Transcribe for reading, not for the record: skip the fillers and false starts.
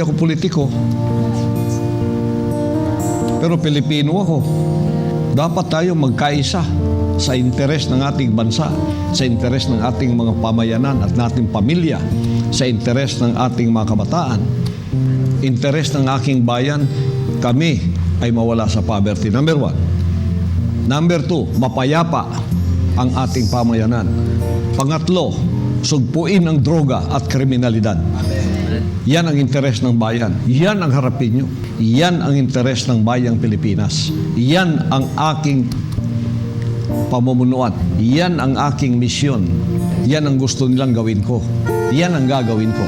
Hindi ako politiko. Pero Pilipino ako. Dapat tayo magkaisa sa interes ng ating bansa, sa interes ng ating mga pamayanan at nating pamilya, sa interes ng ating mga kabataan, interes ng aking bayan, kami ay mawala sa poverty. Number 1. Number 2, mapayapa ang ating pamayanan. Pangatlo, sugpuin ang droga at kriminalidad. Yan ang interes ng bayan. Yan ang harapin nyo. Yan ang interes ng bayang Pilipinas. Yan ang aking pamumunuan. Yan ang aking misyon. Yan ang gusto nilang gawin ko. Yan ang gagawin ko.